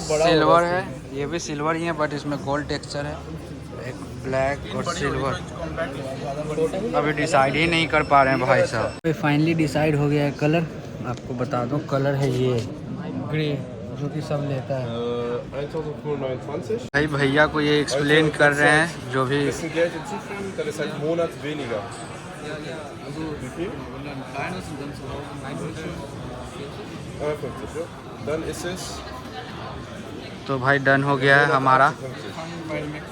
Silver है, ये भी सिल्वर ही है बट इसमें गोल्ड टेक्सचर है, एक ब्लैक और सिल्वर। अभी डिसाइड ही नहीं कर पा रहे हैं भाई साहब। फाइनली डिसाइड हो गया है कलर, आपको बता दूं कलर है ये ग्रे, जो कि सब लेता है। 1229. भाई भैया को ये एक्सप्लेन कर रहे हैं जो भी। Bisschen Geld hinzufügen, dann ist halt ein Monat weniger. Wie viel? 50, ja. Dann ist es तो भाई डन हो गया है हमारा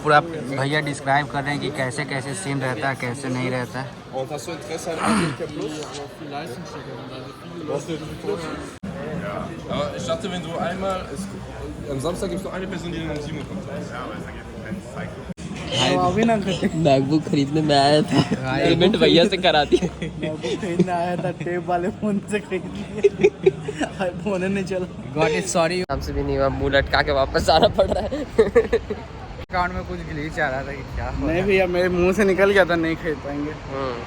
पूरा। भैया डिस्क्राइब कर रहे हैं कि कैसे कैसे सिम रहता है, कैसे नहीं रहता है। Und hast du Interesse an Amerika Plus? Brauchst du Plus? Ja. Aber ich dachte, wenn du einmal... am Samstag gibt es nur eine Person, die den 7 bekommt. Ja, aber es ergibt keinen Cycle. MacBook खरीदने में आया था, payment भैया से करा दी। MacBook खरीदने आया था, टेप वाले फोन से खरीद लिया, आईफोन नहीं चला। गॉड इज सॉरी, हमसे भी नहीं हुआ, मुंह लटका के वापस आना पड़ रहा है। अकाउंट में कुछ ग्लिच आ रहा था कि क्या हो नहीं भैया, मेरे मुंह से निकल गया था, नहीं खरीद पाएंगे।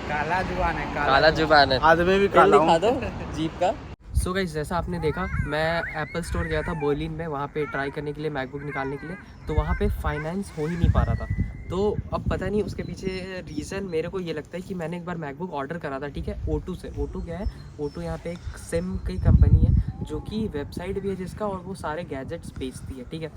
काला जुबान है, काला जुबान है, आदमी भी काला दिखा दो जीप का। सो गाइस, जैसा आपने देखा, मैं एप्पल स्टोर गया था बोलिन में, वहाँ पे ट्राई करने के लिए, मैकबुक निकालने के लिए, तो वहाँ पे फाइनेंस हो ही नहीं पा रहा था। तो अब पता नहीं उसके पीछे रीज़न, मेरे को ये लगता है कि मैंने एक बार मैकबुक ऑर्डर करा था, ठीक है, O2 से। O2 क्या है? O2 यहाँ पे एक सिम की कंपनी है जो कि वेबसाइट भी है जिसका, और वो सारे गैजेट्स बेचती है, ठीक है।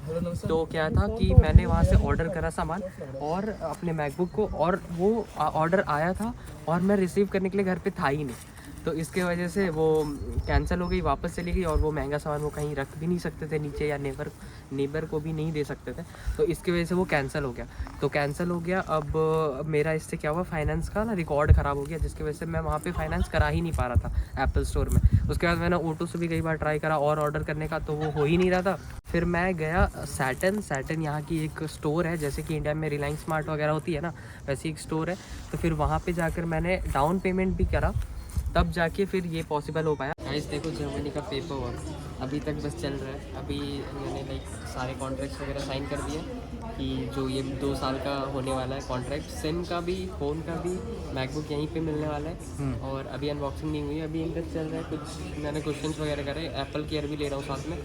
तो क्या था कि मैंने वहाँ से ऑर्डर करा सामान और अपने मैकबुक को, और वो ऑर्डर आया था और मैं रिसीव करने के लिए घर पे था ही नहीं। तो इसके वजह से वो कैंसिल हो गई, वापस चली गई, और वो महंगा सामान वो कहीं रख भी नहीं सकते थे नीचे, या नेबर को भी नहीं दे सकते थे, तो इसकी वजह से वो कैंसिल हो गया। तो कैंसिल हो गया, अब मेरा इससे क्या हुआ, फाइनेंस का ना रिकॉर्ड ख़राब हो गया, जिसकी वजह से मैं वहाँ पे फाइनेंस करा ही नहीं पा रहा था एप्पल स्टोर में। उसके बाद मैंने O2 से भी कई बार ट्राई करा और ऑर्डर करने का, तो वो हो ही नहीं रहा था। फिर मैं गया सैटर्न यहाँ की एक स्टोर है, जैसे कि इंडिया में रिलायंस स्मार्ट वगैरह होती है ना, वैसी एक स्टोर है। तो फिर वहाँ पर जाकर मैंने डाउन पेमेंट भी करा, तब जाके फिर ये पॉसिबल हो पाया। गाइस देखो, जर्मनी का पेपर वर्क अभी तक बस चल रहा है। अभी मैंने सारे कॉन्ट्रैक्ट्स वगैरह साइन कर दिए कि जो ये 2 साल का होने वाला है कॉन्ट्रैक्ट, सिम का भी, फ़ोन का भी, मैकबुक यहीं पे मिलने वाला है। और अभी अनबॉक्सिंग नहीं हुई, अभी इंटरेस्ट चल रहा है, कुछ मैंने क्वेश्चंस वगैरह करे। एप्पल केयर भी ले रहा हूँ साथ में,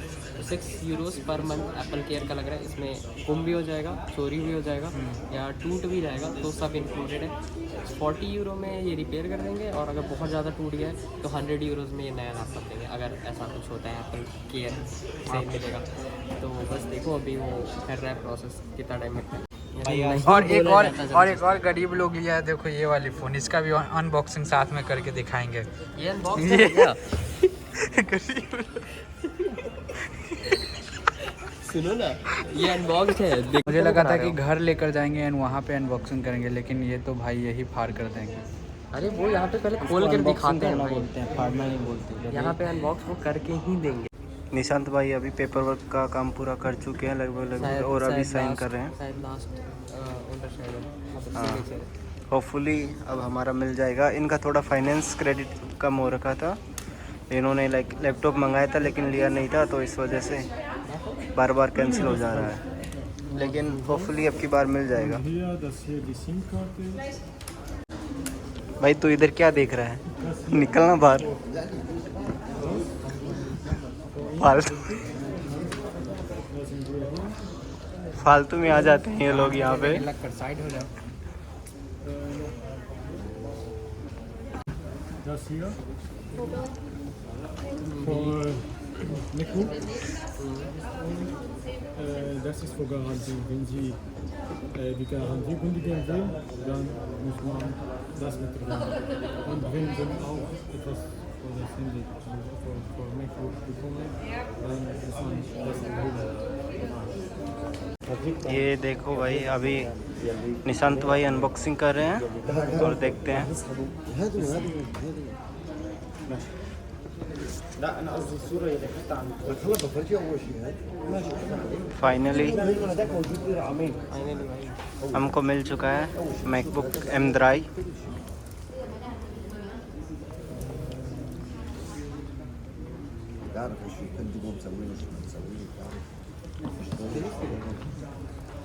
6 euros per month Apple care का लग रहा है। इसमें गुम भी हो जाएगा, चोरी भी हो जाएगा, या टूट भी जाएगा, तो सब इंक्लूडेड है। 40 यूरो में ये रिपेयर कर देंगे, और अगर बहुत ज़्यादा टूट गया है तो 100 यूरोज़ में ये नया लैपटॉप देंगे, अगर ऐसा कुछ होता है एप्पल केयर से मिलेगा। तो बस देखो, अभी वो कर रहा है प्रोसेस, कितना टाइम लगता है। और एक और गरीब लोग लिया है, देखो ये वाली फ़ोन, इसका भी अनबॉक्सिंग साथ में करके दिखाएंगे। ये अनबॉक्स है क्या? सुनो ना, ये अनबॉक्स है। मुझे लगा था कि घर लेकर जाएंगे एंड वहाँ पे अनबॉक्सिंग करेंगे, लेकिन ये तो भाई यही फाड़ कर देंगे। अरे वो यहाँ पे पहले खोल कर दिखाते हैं, बोलते हैं, फाड़ना नहीं बोलते। यहाँ पे अनबॉक्स वो करके ही देंगे। निशांत भाई अभी पेपर वर्क का काम पूरा कर चुके हैं लगभग, और अभी साइन कर रहे हैं। शायद लास्ट होपफुली अब हमारा मिल जाएगा। इनका थोड़ा फाइनेंस क्रेडिट कम हो रखा था, इन्होंने लैपटॉप मंगाया था लेकिन लिया नहीं था, तो इस वजह से बार बार कैंसिल हो जा रहा है, लेकिन होपफुली अब की बार मिल जाएगा। भाई तू इधर क्या देख रहा है, निकलना बाहर, फालतू में आ जाते हैं ये लोग यहाँ पे। साइड हो जाओ। Das ist für Garantie. Wenn Sie die Garantie kündigen will, dann muss man das mitbringen. Und wenn Sie auch etwas von das Handy von MacBook bekommen, dann muss man das erhöhen. ये देखो भाई, अभी निशांत भाई unboxing कर रहे हैं और देखते हैं। फाइनली हमको मिल चुका है MacBook M3।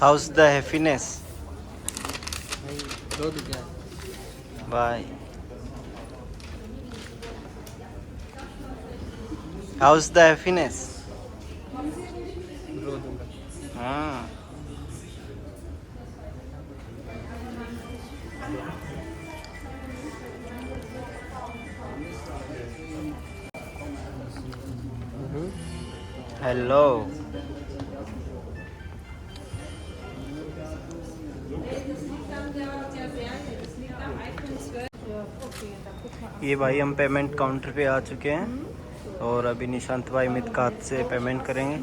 How's the happiness? Bye. How's the happiness? हाँ. Hello. ये भाई हम पेमेंट काउंटर पे आ चुके हैं और अभी निशांत भाई मित का हाथ से पेमेंट करेंगे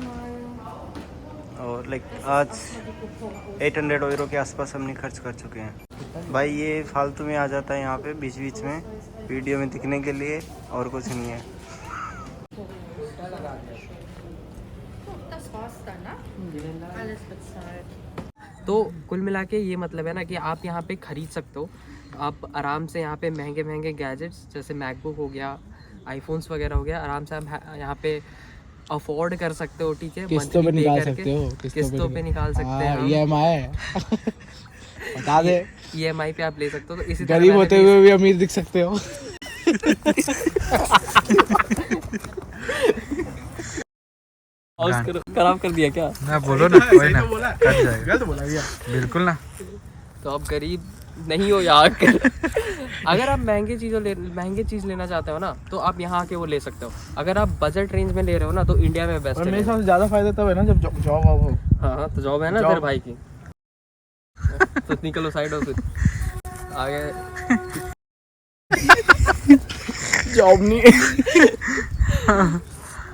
और लाइक आज 800 यूरो के आसपास हमने खर्च कर चुके हैं। भाई ये फालतू में आ जाता है यहाँ पे बीच बीच में वीडियो में दिखने के लिए और कुछ नहीं है। तो कुल मिला के ये मतलब है ना कि आप यहाँ पे ख़रीद सकते हो। आप आराम से यहाँ पे महंगे महंगे गैजेट्स जैसे मैकबुक हो गया, आईफोन्स वगैरह हो गया, आराम से आप यहाँ पे अफोर्ड कर सकते हो। ठीक है, किस्तों पे निकाल सकते हो, किस्तों पे निकाल सकते हैं। EMI बता दे, EMI पे आप ले सकते हो। तो इसी तरह गरीब होते हुए भी अमीर दिख सकते हो। खराब कर दिया क्या? ना बोलो ना, कोई ना, कट जाएगा। बोला भैया। बिल्कुल ना। तो आप गरीब नहीं हो यहाँ आकर। अगर आप महंगी चीज़ लेना चाहते हो ना तो आप यहाँ आके वो ले सकते हो। अगर आप बजट रेंज में ले रहे हो ना तो इंडिया में बेस्ट और है। मेरे हिसाब से ज़्यादा फायदा तब है ना जब जॉब हो। हाँ तो जॉब है ना तेरे भाई की। तो निकलो साइड हो फिर आगे। जॉब नहीं।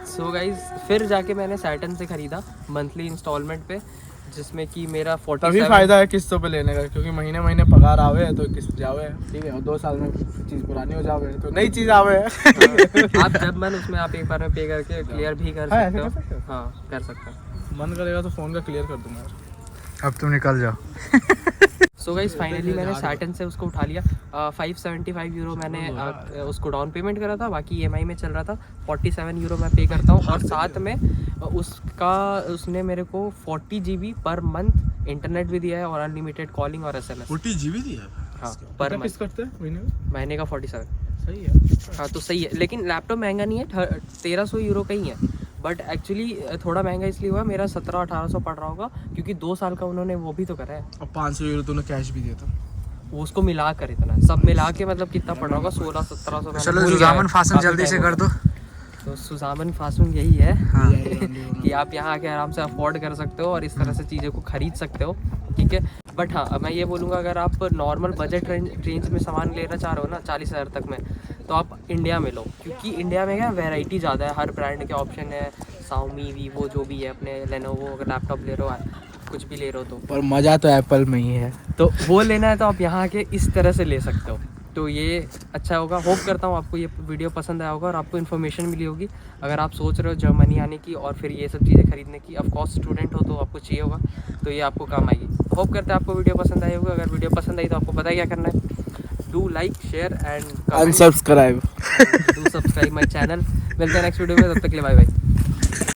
सो गाइज फिर जाके मैंने सैटर्न से ख़रीदा मंथली इंस्टॉलमेंट पे, जिसमें कि मेरा 47 तभी फायदा है किस्तों पे लेने का, क्योंकि महीने महीने पगार आवे है तो किस्त जावे, ठीक है, और 2 साल में चीज़ पुरानी हो जावे तो नई चीज़ आवे है। आप जब मन उसमें आप एक बार में पे करके क्लियर भी कर हाँ, सकते ऐसे कर सकते हो। हो। हाँ कर सकते हो। मन करेगा तो फ़ोन का क्लियर कर दूंगा। अब तुम निकल जाओ। सो गाइस फाइनली मैंने सैटर्न से उसको उठा लिया। 575 यूरो मैंने उसको डाउन पेमेंट करा था, बाकी EMI में चल रहा था। 47 यूरो मैं पे करता हूँ और साथ में उसने मेरे को 40 GB पर मंथ इंटरनेट भी दिया है और अनलिमिटेड कॉलिंग और SMS। 40 GB दिया। हाँ पर किस करते हैं महीने का 47। सही है। हाँ तो सही है, लेकिन लैपटॉप महंगा नहीं है, 1300 यूरो का ही है। बट एक्चुअली थोड़ा महंगा इसलिए हुआ, मेरा 1700-1800 पड़ रहा होगा, क्योंकि 2 साल का उन्होंने वो भी तो करा है। और 500 यूरो तूने कैश भी दिया था। वो उसको मिला कर इतना सब मिला के मतलब कितना पड़ रहा होगा, 1600-1700। चलो जुजामन फासन जल्दी से कर दो। तो सुजामन फासुन यही है कि आप यहाँ आके आराम से अफोर्ड कर सकते हो और इस तरह से चीज़ों को खरीद सकते हो। ठीक है, बट हाँ मैं ये बोलूँगा अगर आप नॉर्मल बजट रेंज में सामान लेना चाह रहे हो ना 40,000 तक में, तो आप इंडिया में लो, क्योंकि इंडिया में क्या वैरायटी ज़्यादा है, हर ब्रांड के ऑप्शन है। Xiaomi, Vivo जो भी है, अपने Lenovo अगर लैपटॉप ले रहे हो, कुछ भी ले रहे हो तो। पर मज़ा तो एप्पल में ही है। तो वो लेना है तो आप यहाँ आके इस तरह से ले सकते हो। तो ये अच्छा होगा। होप करता हूँ आपको ये वीडियो पसंद आया होगा और आपको इन्फॉर्मेशन मिली होगी। अगर आप सोच रहे हो जर्मनी आने की और फिर ये सब चीज़ें खरीदने की, ऑफ कोर्स स्टूडेंट हो तो आपको चाहिए होगा, तो ये आपको काम आएगी। होप करते हैं आपको वीडियो पसंद आई होगी। अगर वीडियो पसंद आई तो आपको पता है क्या करना है, do like share and unsubscribe do subscribe my channel. मिलते हैं नेक्स्ट वीडियो में, तब तक के लिए बाय बाय।